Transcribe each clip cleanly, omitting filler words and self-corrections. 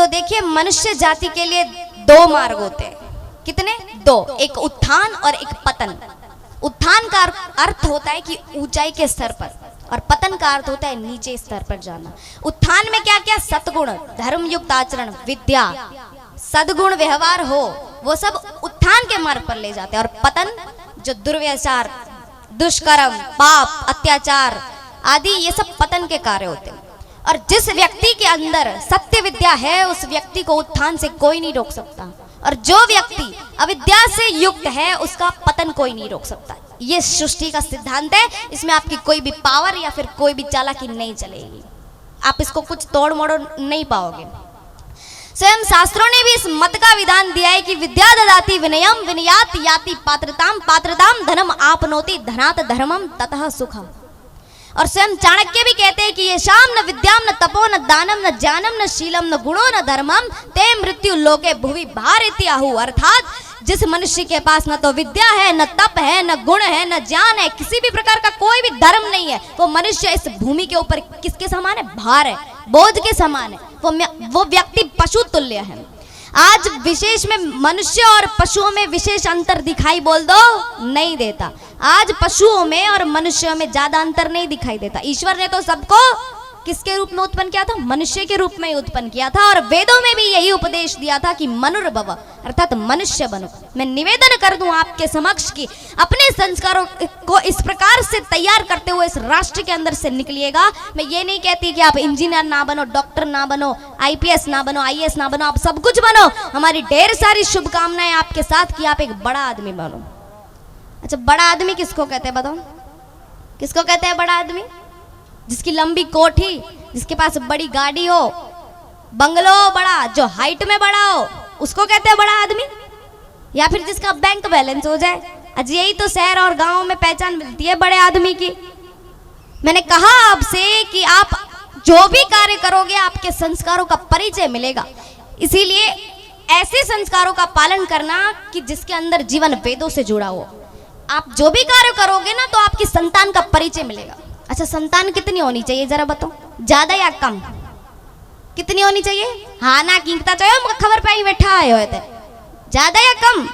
देखिए मनुष्य जाति के लिए दो मार्ग होते हैं। कितने? दो। एक उत्थान और एक पतन। उत्थान का अर्थ होता है कि ऊंचाई के स्तर पर, और पतन का अर्थ होता है नीचे स्तर पर जाना। उत्थान में क्या क्या? सतगुण, धर्मयुक्त आचरण, विद्या, सद्गुण व्यवहार हो, वो सब उत्थान के मार्ग पर ले जाते हैं। और पतन जो दुर्व्यवहार, दुष्कर्म, पाप, अत्याचार आदि, ये सब पतन के कार्य होते हैं। और जिस व्यक्ति के अंदर सत्य विद्या है उस व्यक्ति को उत्थान से कोई नहीं रोक सकता, और जो व्यक्ति अविद्या से युक्त है उसका पतन कोई नहीं रोक सकता। ये सृष्टि का सिद्धांत है, इसमें आपकी कोई भी पावर या फिर कोई भी चालाकी नहीं चलेगी, आप इसको कुछ तोड़ मोड़ नहीं पाओगे। स्वयं शास्त्रों ने भी इस मत का विधान दिया है कि विद्या ददाति विनयम विनयात याति पात्रताम पात्रताम धनम आपनोति धनात धर्मम ततः सुखम। और स्वयं चाणक्य भी कहते हैं कि ये शाम न विद्याम न तपो न दानम न ज्ञानम न शीलम न गुणो न धर्मम ते मृत्यु लोके भुवि भारिति आहु। अर्थात जिस मनुष्य के पास न तो विद्या है, न तप है, न गुण है, न ज्ञान है, किसी भी प्रकार का कोई भी धर्म नहीं है, वो मनुष्य इस भूमि के ऊपर किसके समान है? भार है, बोझ के समान है। वो व्यक्ति पशु तुल्य है। आज विशेष में मनुष्य और पशुओं में विशेष अंतर दिखाई बोल दो नहीं देता। आज पशुओं में और मनुष्यों में ज्यादा अंतर नहीं दिखाई देता। ईश्वर ने तो सबको किसके रूप में उत्पन्न किया था? मनुष्य के रूप में उत्पन्न किया था। और वेदों में भी यही उपदेश दिया था कि मनुर्भव, अर्थात मनुष्य बनो। मैं निवेदन कर दूं आपके समक्ष कि अपने संस्कारों को इस प्रकार से तैयार करते हुए इस राष्ट्र के अंदर से निकलिएगा। मैं ये नहीं कहती कि आप इंजीनियर ना बनो, डॉक्टर ना बनो, आईपीएस ना बनो, आईएएस ना बनो, आप सब कुछ बनो। हमारी ढेर सारी शुभकामनाएं आपके साथ कि आप एक बड़ा आदमी बनो। अच्छा, बड़ा आदमी किसको कहते हैं बताओ? किसको कहते हैं बड़ा आदमी? जिसकी लंबी कोठी, जिसके पास बड़ी गाड़ी हो, बंगलो बड़ा, जो हाइट में बड़ा हो, उसको कहते हैं बड़ा आदमी। या फिर जिसका बैंक बैलेंस हो जाए। आज यही तो शहर और गांव में पहचान मिलती है बड़े आदमी की। मैंने कहा आपसे कि आप जो भी कार्य करोगे आपके संस्कारों का परिचय मिलेगा। इसीलिए ऐसे संस्कारों का पालन करना कि जिसके अंदर जीवन वेदों से जुड़ा हो। आप जो भी कार्य करोगे ना तो आपकी संतान का परिचय मिलेगा। अच्छा, संतान कितनी होनी चाहिए जरा बताओ? ज्यादा या कम? कितनी होनी चाहिए? हाँ ना कीमता चाहिए, खबर पे ही बैठा आए हुए थे। ज्यादा या कम?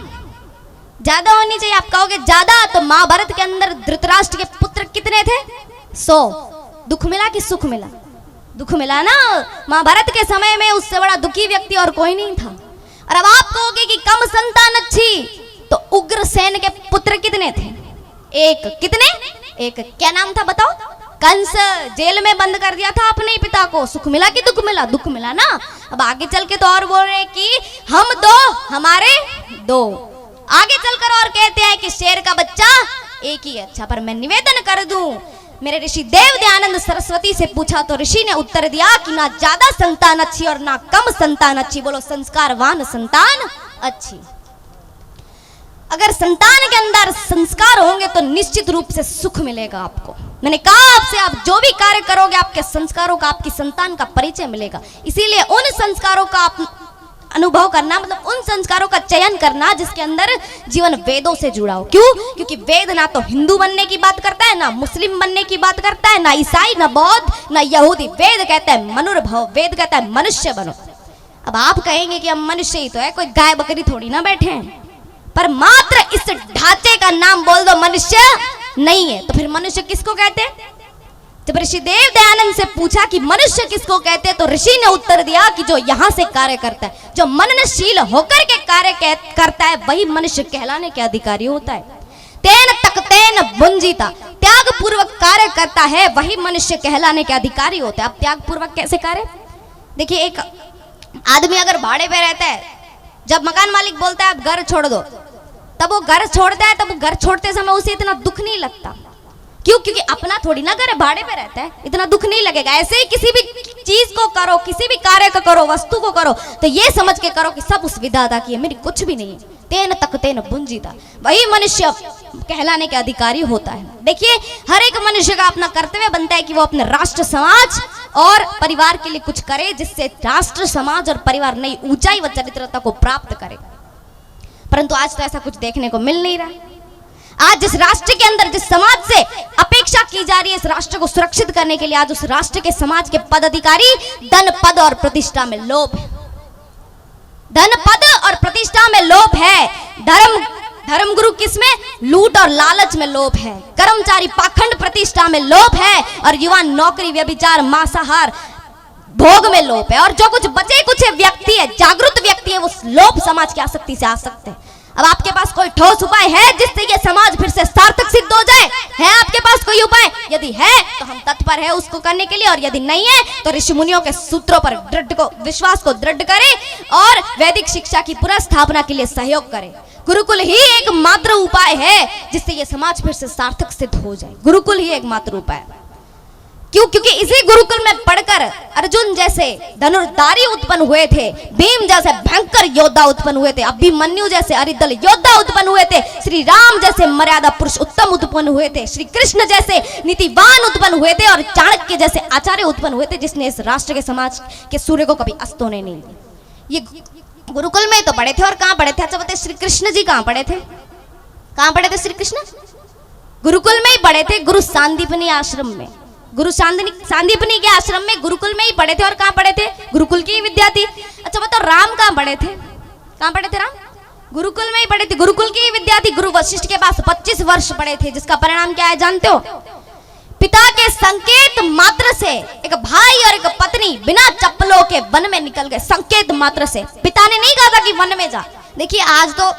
ज्यादा होनी चाहिए। आप कहोगे ज्यादा, तो महाभारत के अंदर धृतराष्ट्र के पुत्र कितने थे? 100। दुख मिला कि सुख मिला? दुख मिला ना। महाभारत के समय में उससे बड़ा दुखी व्यक्ति और कोई नहीं था। और अब आप कहोगे कि कम संतान अच्छी, तो उग्रसेन के पुत्र कितने थे? 1। कितने? 1। क्या नाम था बताओ? कंस। जेल में बंद कर दिया था अपने पिता को। सुख मिला कि दुख मिला? दुख मिला ना। अब आगे चल के तो और बोल रहे हैं कि हम 2 हमारे 2। आगे चलकर और कहते हैं कि शेर का बच्चा एक ही है। अच्छा, पर मैं निवेदन कर दूं, मेरे ऋषि देव दयानंद सरस्वती से पूछा तो ऋषि ने उत्तर दिया कि ना ज्यादा संतान अच्छी और ना कम संतान अच्छी। बोलो, संस्कारवान संतान अच्छी। अगर संतान के अंदर संस्कार होंगे तो निश्चित रूप से सुख मिलेगा आपको। मैंने कहा आपसे, आप जो भी कार्य करोगे आपके संस्कारों का, आपकी संतान का परिचय मिलेगा। इसीलिए उन संस्कारों का आप अनुभव करना, मतलब उन संस्कारों का चयन करना जिसके अंदर जीवन वेदों से जुड़ा हो। क्यों? क्योंकि वेद ना तो हिंदू बनने की बात करता है, ना मुस्लिम बनने की बात करता है, ना ईसाई, ना बौद्ध, ना यहूदी। वेद कहता है मनुर्भव, वेद कहता है मनुष्य बनो। अब आप कहेंगे कि हम मनुष्य ही तो है, कोई गाय बकरी थोड़ी ना बैठे हैं। पर मात्र इस ढांचे का नाम बोल दो मनुष्य नहीं है, तो फिर मनुष्य किसको कहते हैं? जब ऋषि देव दयानंद से पूछा कि मनुष्य किसको कहते हैं, तो ऋषि ने उत्तर दिया कि जो यहाँ से कार्य करता है, जो मननशील होकर के कार्य करता है, वही मनुष्य कहलाने के अधिकारी होता है। तेन तक तेन बुंजीता, त्याग पूर्वक कार्य करता है वही मनुष्य कहलाने के अधिकारी होता है। अब त्याग पूर्वक कैसे कार्य? देखिए, एक आदमी अगर भाड़े पे रहता है, जब मकान मालिक बोलता है आप घर छोड़ दो, तब वो घर छोड़ता है। तब वो घर छोड़ते समय उसे इतना दुख नहीं लगता। क्यों? क्योंकि अपना थोड़ी ना घर, भाड़े पे रहता है, इतना दुख नहीं लगेगा। ऐसे ही किसी भी चीज को करो, किसी भी कार्य को करो, वस्तु को करो, तो ये समझ के करो कि सब उस विधाता की है, मेरी कुछ भी नहीं है। तेन तक तेन बुंजीता, वही मनुष्य कहलाने के अधिकारी होता है। देखिए, हर एक मनुष्य का अपना कर्तव्य बनता है कि वो अपने राष्ट्र, समाज और परिवार के लिए कुछ करे, जिससे राष्ट्र, समाज और परिवार नई ऊंचाई व चरित्रता को प्राप्त करे। परंतु आज तो ऐसा कुछ देखने को मिल नहीं रहा। आज जिस राष्ट्र के अंदर, जिस समाज से अपेक्षा की जा रही है इस राष्ट्र को सुरक्षित करने के लिए, आज उस राष्ट्र के समाज के पदाधिकारी धन, पद और प्रतिष्ठा में लोभ है। धन पद और प्रतिष्ठा में लोभ है, धर्म गुरु किसमें? लूट और लालच में लोभ है, कर्मचारी पाखंड प्रतिष्ठा में लोभ है, और युवा नौकरी व्यभिचार मांसाहार भोग में लोभ है। और जो कुछ बचे कुछ व्यक्ति है, जागरूक व्यक्ति है, वो लोभ समाज की आसक्ति से आ सकते हैं। अब आपके पास कोई ठोस उपाय है जिससे ये समाज फिर से सार्थक सिद्ध हो जाए? है आपके पास कोई उपाय? यदि है तो हम तत्पर है उसको करने के लिए, और यदि नहीं है तो ऋषि मुनियों के सूत्रों पर विश्वास को दृढ़ करें और वैदिक शिक्षा की पुनः स्थापना के लिए सहयोग करें। गुरुकुल ही एकमात्र उपाय है जिससे ये समाज फिर से सार्थक सिद्ध हो जाए। गुरुकुल ही एकमात्र उपाय है। क्यों? क्योंकि इसी गुरुकुल में पढ़कर अर्जुन जैसे धनुर्धारी उत्पन्न हुए थे, भीम जैसे भयंकर योद्धा उत्पन्न हुए थे, अभिमन्यु जैसे अरिदल योद्धा उत्पन्न हुए थे, श्री राम जैसे मर्यादा पुरुष उत्तम उत्पन्न हुए थे, श्री कृष्ण जैसे नीतिवान उत्पन्न हुए थे, और चाणक्य जैसे आचार्य उत्पन्न हुए थे, जिसने इस राष्ट्र के समाज के सूर्य को कभी अस्त होने नहीं दिया। ये गुरुकुल में तो पढ़े थे। और कहाँ पढ़े थे? अच्छा बताइए, श्री कृष्ण जी कहाँ पढ़े थे? कहाँ पढ़े थे श्री कृष्ण? गुरुकुल में ही पढ़े थे, गुरु सांदीपनी आश्रम में। गुरु सांदीपनी के आश्रम में गुरुकुल में ही पढ़े थे। और कहाँ पढ़े थे? गुरुकुल की ही विद्या थी। अच्छा बताओ, राम कहाँ पढ़े थे? कहाँ पढ़े थे राम? गुरुकुल में ही पढ़े थे, गुरुकुल की ही विद्या थी। गुरु वशिष्ठ के पास 25 वर्ष पढ़े थे, जिसका परिणाम क्या है जानते हो? पिता के संकेत मात्र से एक भाई और एक पत्नी बिना चप्पलों के वन में निकल गए। संकेत मात्र से, पिता ने नहीं कहा था कि वन में जा। देखिए आज तो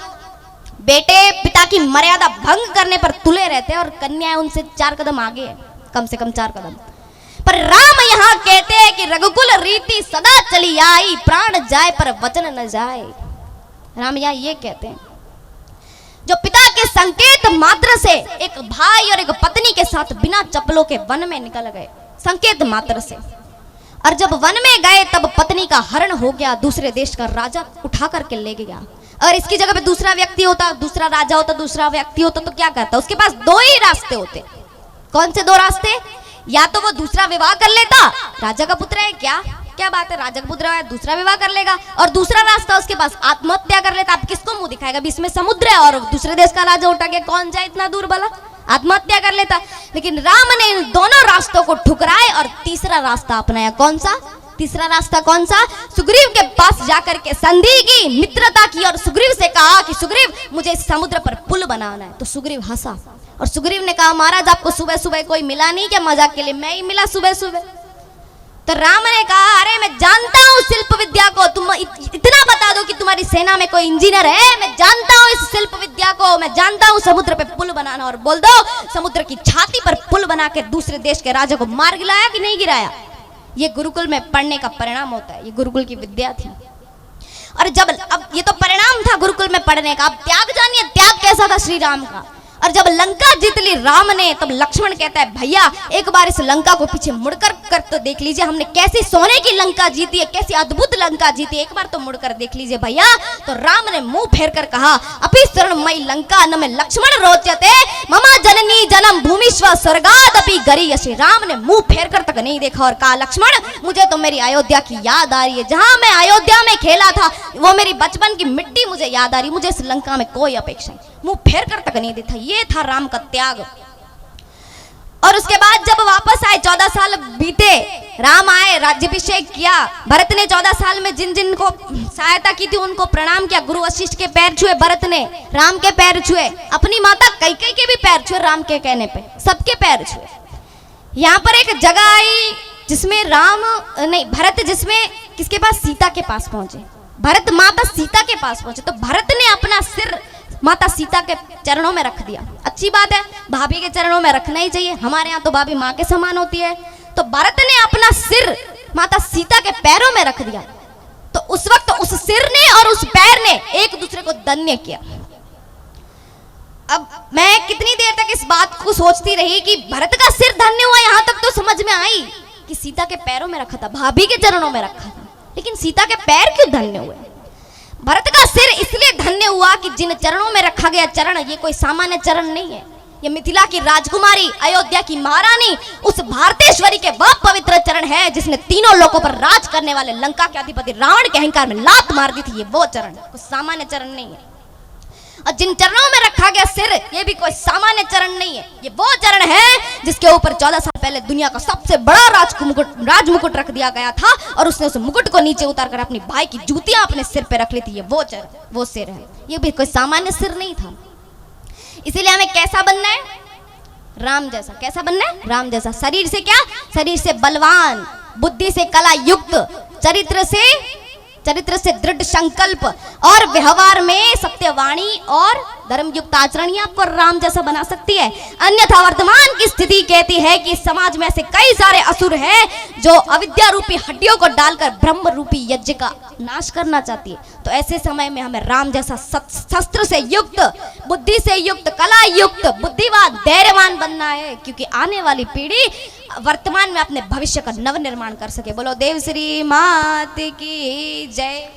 बेटे पिता की मर्यादा भंग करने पर तुले रहते हैं, और कन्याएं उनसे 4 कदम आगे है, कम से कम 4 कदम। पर राम यहाँ कहते हैं कि रघुकुल रीति सदा चली आई, प्राण जाए पर वचन न जाए। राम यहाँ ये कहते हैं, जो पिता के संकेत मात्र से एक भाई और एक पत्नी के साथ बिना चप्पलों के वन में निकल गए, संकेत मात्र से। और जब वन में गए तब पत्नी का हरण हो गया, दूसरे देश का राजा उठा करके ले गया। और इसकी जगह पे दूसरा व्यक्ति होता, दूसरा राजा होता, दूसरा व्यक्ति होता, तो क्या करता? उसके पास 2 ही रास्ते होते। कौन से 2 रास्ते? या तो वो दूसरा विवाह कर लेता, राजा का पुत्र है, क्या बात है, राजा का पुत्र है, दूसरा विवाह कर लेगा। और दूसरा रास्ता उसके पास आत्महत्या कर लेता। अब किसको मुंह दिखाएगा? बीच में समुद्र है और दूसरे देश का राजा उठा के कौन जाए इतना दूर भला? आत्महत्या कर लेता। लेकिन राम ने इन दोनों रास्तों को ठुकराए और तीसरा रास्ता अपनाया। कौन सा? तीसरा रास्ता कौन सा? सुग्रीव के पास जाकर के संधि की, मित्रता की, और सुग्रीव से कहा कि सुग्रीव मुझे इस समुद्र पर पुल बनाना है। तो सुग्रीव हंसा, और सुग्रीव ने कहा महाराज आपको सुबह सुबह कोई मिला नहीं क्या मजाक के लिए? मैं ही मिला सुबह सुबह। तो राम ने कहा अरे मैं जानता हूँ शिल्प विद्या को, तुम इतना बता दो कि तुम्हारी सेना में कोई इंजीनियर है, मैं जानता हूँ इस शिल्प विद्या को, मैं जानता हूँ समुद्र पे पुल बनाना, और बोल दो समुद्र की छाती पर पुल बना के दूसरे देश के राजा को मार गिराया कि नहीं गिराया। ये गुरुकुल में पढ़ने का परिणाम होता है, ये गुरुकुल की विद्या थी। और जब अब ये तो परिणाम था गुरुकुल में पढ़ने का। अब त्याग जानिए, त्याग कैसा था श्री राम का। और जब लंका जीत ली राम ने, तब लक्ष्मण कहता है भैया एक बार इस लंका को पीछे मुड़कर कर तो देख लीजिए, हमने कैसी सोने की लंका जीती है, कैसी अद्भुत लंका जीती है, एक बार तो मुड़कर देख लीजिए भैया। तो राम ने मुंह फेर कर कहा अपि शरणमयी लंका न में लक्ष्मण रोचते ममा जननी जन्म भूमि स्व स्वर्गाद अपि गरीयसी। राम ने मुंह फेर कर तक नहीं देखा और कहा लक्ष्मण मुझे तो मेरी अयोध्या की याद आ रही है, जहां मैं अयोध्या में खेला था वो मेरी बचपन की मिट्टी मुझे याद आ रही, मुझे इस लंका में कोई अपेक्षा नहीं। मुंह फेर कर तक नहीं देखा। ये था राम का त्याग। और उसके बाद जब वापस आए, 14 साल बीते, राम आए, राज्याभिषेक किया। भरत ने 14 साल में जिन जिन को सहायता की थी उनको प्रणाम किया। गुरु वशिष्ठ के पैर छुए भरत ने, राम के पैर छुए, अपनी माता कैकेयी के भी पैर छुए, राम के कहने पे सबके पैर छुए। यहाँ पर एक जगह आई जिसमें भरत जिसमें किसके पास? सीता के पास पहुंचे। भरत माता सीता के पास पहुंचे तो भरत ने अपना सिर माता सीता के चरणों में रख दिया। अच्छी बात है, भाभी के चरणों में रखना ही चाहिए, हमारे यहाँ तो भाभी माँ के समान होती है। तो भरत ने अपना सिर माता सीता के पैरों में रख दिया। तो उस वक्त उस सिर ने और उस पैर ने एक दूसरे को धन्य किया। अब मैं कितनी देर तक इस बात को सोचती रही कि भरत का सिर धन्य हुआ, यहाँ तक तो समझ में आई कि सीता के पैरों में रखा था, भाभी के चरणों में रखा था, लेकिन सीता के पैर क्यों धन्य हुए? भरत का सिर इसलिए धन्य हुआ कि जिन चरणों में रखा गया चरण, ये कोई सामान्य चरण नहीं है, ये मिथिला की राजकुमारी, अयोध्या की महारानी, उस भारतेश्वरी के वह पवित्र चरण है जिसने तीनों लोगों पर राज करने वाले लंका के अधिपति रावण के अहंकार में लात मार दी थी। ये वो चरण, कोई सामान्य चरण नहीं है। और जिन चरणों में रखा गया सिर, ये भी कोई सामान्य चरण नहीं है, ये वो चरण है जिसके ऊपर 14 साल पहले दुनिया का सबसे बड़ा राजमुकुट रख दिया गया था, और उसने उस मुकुट को नीचे उतार कर अपनी भाई की जूतियां अपने सिर पे रख ली थी। ये वो चरण, वो सिर है, ये भी कोई सामान्य सिर नहीं था। इसीलिए हमें कैसा बनना है? राम जैसा। कैसा बनना है? राम जैसा। शरीर से क्या? शरीर से बलवान, बुद्धि से कला युक्त, चरित्र से दृढ़ संकल्प, और व्यवहार में सत्यवाणी और धर्मयुक्त आचरण ही आपको राम जैसा बना सकती है। अन्यथा वर्तमान की स्थिति कहती है कि समाज में ऐसे कई सारे असुर हैं जो अविद्या रूपी हड्डियों को डालकर ब्रह्म रूपी यज्ञ का नाश करना चाहती है। तो ऐसे समय में हमें राम जैसा शस्त्र से युक्त, बुद्धि से युक्त, कला युक्त, बुद्धिवान, धैर्यवान बनना है, क्योंकि आने वाली पीढ़ी वर्तमान में अपने भविष्य का नव निर्माण कर सके। बोलो देव श्री मात की जय।